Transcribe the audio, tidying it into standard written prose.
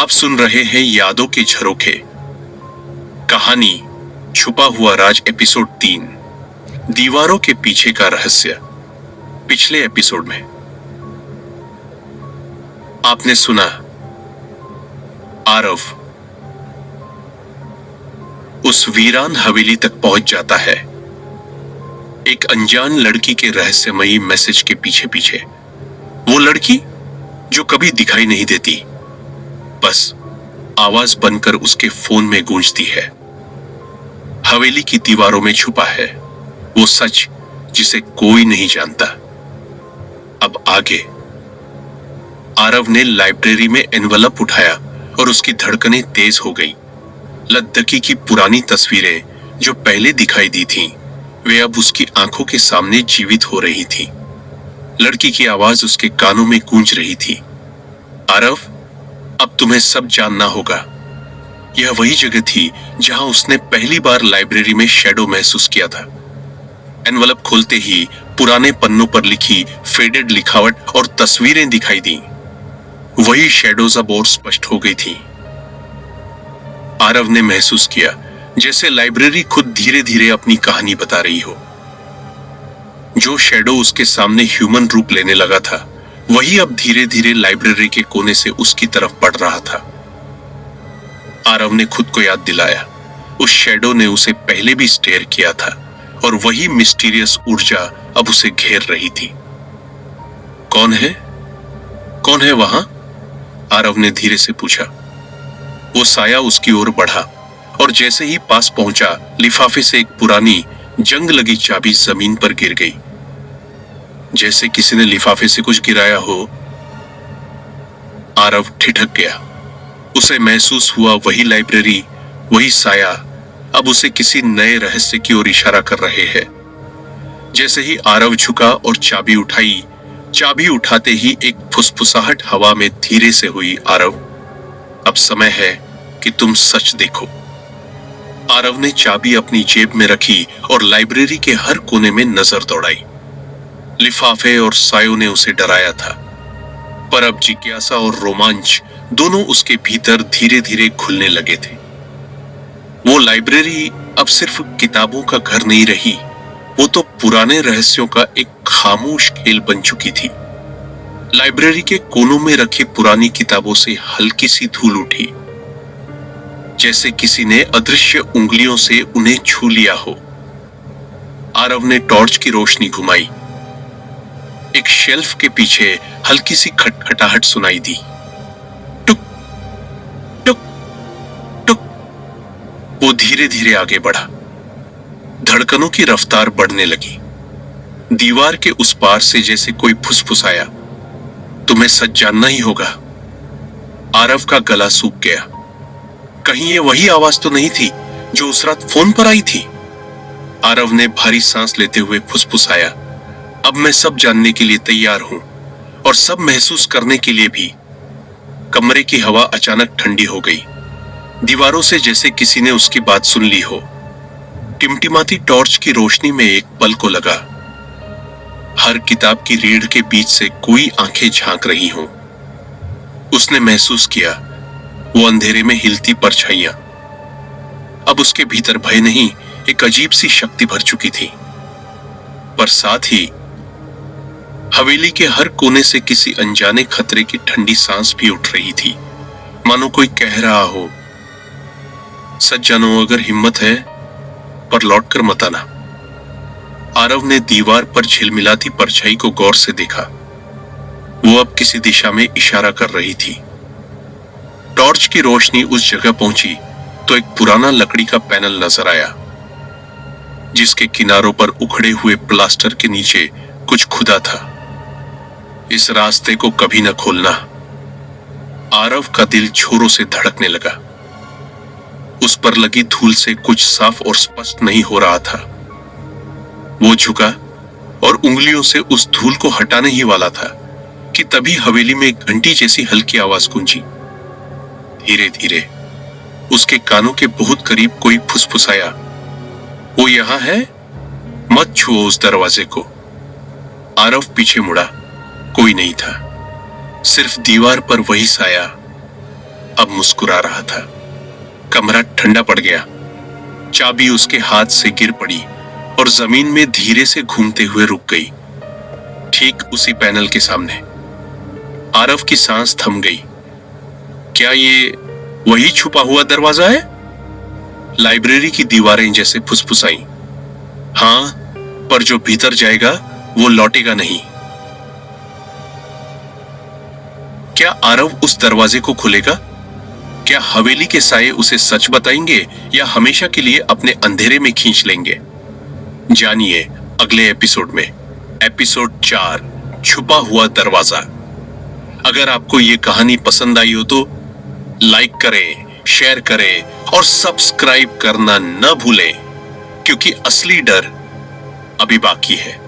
आप सुन रहे हैं यादों के झरोखे, कहानी छुपा हुआ राज एपिसोड 3, दीवारों के पीछे का रहस्य। पिछले एपिसोड में आपने सुना आरव उस वीरान हवेली तक पहुंच जाता है, एक अनजान लड़की के रहस्यमयी मैसेज के पीछे पीछे। वो लड़की जो कभी दिखाई नहीं देती, बस आवाज बनकर उसके फोन में गूंजती है। हवेली की दीवारों में छुपा है वो सच जिसे कोई नहीं जानता। अब आगे आरव ने लाइब्रेरी में एनवलप उठाया और उसकी धड़कनें तेज हो गई। लद्दकी की पुरानी तस्वीरें जो पहले दिखाई दी थीं, वे अब उसकी आंखों के सामने जीवित हो रही थीं। लड़की की आवाज उसके कानों में गूंज रही थी, आरव, अब तुम्हें सब जानना होगा। यह वही जगह थी जहां उसने पहली बार लाइब्रेरी में शैडो महसूस किया था। एनवलप खोलते ही पुराने पन्नों पर लिखी फेडेड लिखावट और तस्वीरें दिखाई दी। वही शैडोज अब और स्पष्ट हो गई थी। आरव ने महसूस किया जैसे लाइब्रेरी खुद धीरे धीरे अपनी कहानी बता रही हो। जो शैडो उसके सामने ह्यूमन रूप लेने लगा था, वही अब धीरे धीरे लाइब्रेरी के कोने से उसकी तरफ बढ़ रहा था। आरव ने खुद को याद दिलाया, उस शैडो ने उसे पहले भी स्टेयर किया था और वही मिस्टीरियस ऊर्जा अब उसे घेर रही थी। कौन है? कौन है वहां? आरव ने धीरे से पूछा। वो साया उसकी ओर बढ़ा और जैसे ही पास पहुंचा, लिफाफे से एक पुरानी जंग लगी चाबी जमीन पर गिर गई, जैसे किसी ने लिफाफे से कुछ गिराया हो। आरव ठिठक गया। उसे महसूस हुआ वही लाइब्रेरी, वही साया अब उसे किसी नए रहस्य की ओर इशारा कर रहे हैं। जैसे ही आरव झुका और चाबी उठाई, चाबी उठाते ही एक फुसफुसाहट हवा में धीरे से हुई, आरव, अब समय है कि तुम सच देखो। आरव ने चाबी अपनी जेब में रखी और लाइब्रेरी के हर कोने में नजर दौड़ाई। लिफाफे और सायों ने उसे डराया था, पर अब जिज्ञासा और रोमांच दोनों उसके भीतर धीरे धीरे खुलने लगे थे। वो लाइब्रेरी अब सिर्फ किताबों का घर नहीं रही, वो तो पुराने रहस्यों का एक खामोश खेल बन चुकी थी। लाइब्रेरी के कोनों में रखी पुरानी किताबों से हल्की सी धूल उठी, जैसे किसी ने अदृश्य उंगलियों से उन्हें छू लिया हो। आरव ने टॉर्च की रोशनी घुमाई। एक शेल्फ के पीछे हल्की सी खटखटाहट सुनाई दी। टुक टुक टुक। वो धीरे धीरे आगे बढ़ा। धड़कनों की रफ्तार बढ़ने लगी। दीवार के उस पार से जैसे कोई फुसफुसाया, तुम्हें सच जानना ही होगा। आरव का गला सूख गया। कहीं ये वही आवाज तो नहीं थी जो उस रात फोन पर आई थी? आरव ने भारी सांस लेते हुए फुसफुसाया, अब मैं सब जानने के लिए तैयार हूं और सब महसूस करने के लिए भी। कमरे की हवा अचानक ठंडी हो गई। दीवारों से जैसे किसी ने उसकी बात सुन ली हो। टिमटिमाती टॉर्च की रोशनी में एक पल को लगा, हर किताब की रीढ़ के बीच से कोई आंखें झांक रही हों। उसने महसूस किया वो अंधेरे में हिलती परछाइयां। अब उसके भीतर भय नहीं, एक अजीब सी शक्ति भर चुकी थी। पर साथ ही हवेली के हर कोने से किसी अनजाने खतरे की ठंडी सांस भी उठ रही थी, मानो कोई कह रहा हो, सच जानो अगर हिम्मत है, पर लौट कर मत आना। आरव ने दीवार पर झिलमिलाती परछाई को गौर से देखा। वो अब किसी दिशा में इशारा कर रही थी। टॉर्च की रोशनी उस जगह पहुंची तो एक पुराना लकड़ी का पैनल नजर आया, जिसके किनारों पर उखड़े हुए प्लास्टर के नीचे कुछ खुदा था। इस रास्ते को कभी न खोलना। आरव का दिल जोरों से धड़कने लगा। उस पर लगी धूल से कुछ साफ और स्पष्ट नहीं हो रहा था। वो झुका और उंगलियों से उस धूल को हटाने ही वाला था कि तभी हवेली में एक घंटी जैसी हल्की आवाज गूंजी। धीरे धीरे उसके कानों के बहुत करीब कोई फुसफुसाया, वो यहां है, मत छुओ उस दरवाजे को। आरव पीछे मुड़ा, कोई नहीं था, सिर्फ दीवार पर वही साया, अब मुस्कुरा रहा था। कमरा ठंडा पड़ गया। चाबी उसके हाथ से गिर पड़ी और जमीन में धीरे से घूमते हुए रुक गई, ठीक उसी पैनल के सामने। आरव की सांस थम गई। क्या ये वही छुपा हुआ दरवाजा है? लाइब्रेरी की दीवारें जैसे फुसफुसाईं। हाँ, पर जो भीतर जाएगा वो लौटेगा नहीं। क्या आरव उस दरवाजे को खुलेगा? क्या हवेली के साये उसे सच बताएंगे या हमेशा के लिए अपने अंधेरे में खींच लेंगे? जानिए अगले एपिसोड में। एपिसोड 4, छुपा हुआ दरवाजा। अगर आपको ये कहानी पसंद आई हो तो लाइक करें, शेयर करें और सब्सक्राइब करना न भूलें, क्योंकि असली डर अभी बाकी है।